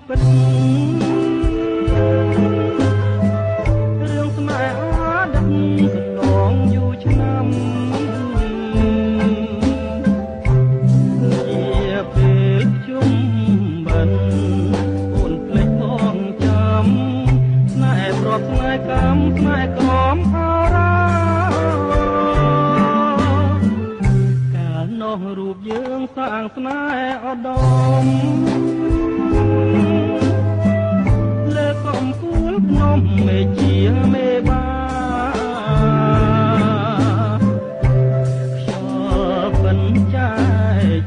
ពិតរឿងស្នេហាដឹកកន្លងយូរឆ្នាំជាពេលជុំបិណ្ឌអូនភ្លេចបងចាំស្នេហ៍ប្រត់ស្នេហ៍កម្មស្នេហ៍ក្រមអារាកាលនោះរូបយើងសាងស្នេហ៍ឧត្តមលើកំពូលភ្នំមេជាមេបាខ្យល់បិណ្ឌចែ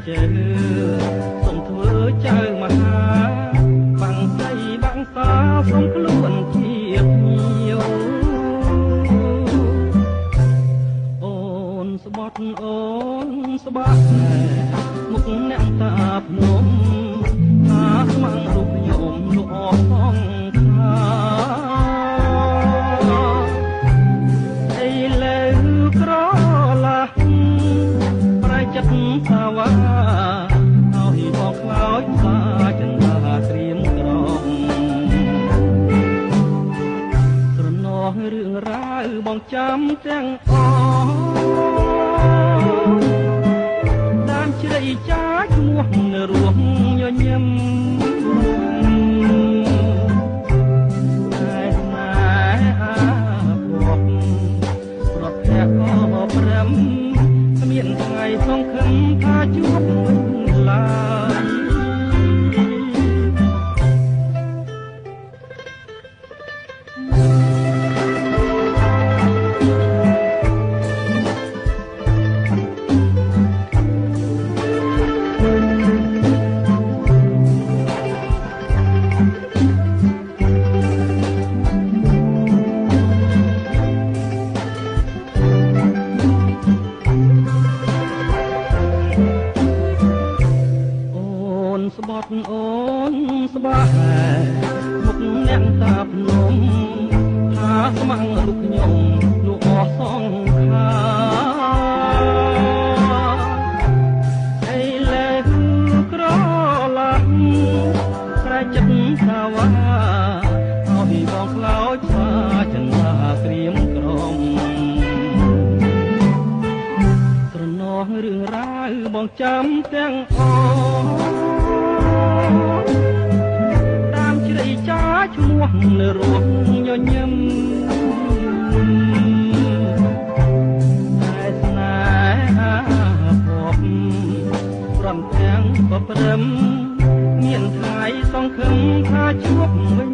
កជើសូមធ្វើចៅមហាបាំងស្រីបាំងសាសូមខ្លួនជាភ្ញៀវអូនស្បត់អូនស្បាក់មុខអ្នកតាភ្នំថាស្មាំងរូបខ្ញុំលោកអស់ផងខាអីលើក្រឡាស់ប្រែចិត្តសាវ៉ាឲ្យបងខ្លោចសាចិន្តាត្រៀមក្រមត្រណោះរឿងរ៉ាវបងចាំទាំងអស់តាមជ្រៃចាឈ្មោះនៅរស់ញញឹមតែស្នេហាភពប្រត់តែក៏ព្រមគ្មានថ្ងៃសង្ឃឹមថាជួបវិញឡើយស្បត់អូនស្បាមុខអ្នកតាភ្នំថាស្មាំងរូបខ្ញុំលោកអស់សងខាអីលើក្រឡាស់ស្រែកចិត្តថាវ៉ាឲ្យបងខ្លោចសាចិន្តាក្រៀមក្រមត្រណោះរឿងរ៉ាវបងចាំទាំងអស់តាមជ្រៃចាឈ្មោះនៅរស់ញញឹមតែស្នេហាភពព្រមទាំងបព្រឹមមានថ្ងៃសង្ឃឹមថាជួបវិញ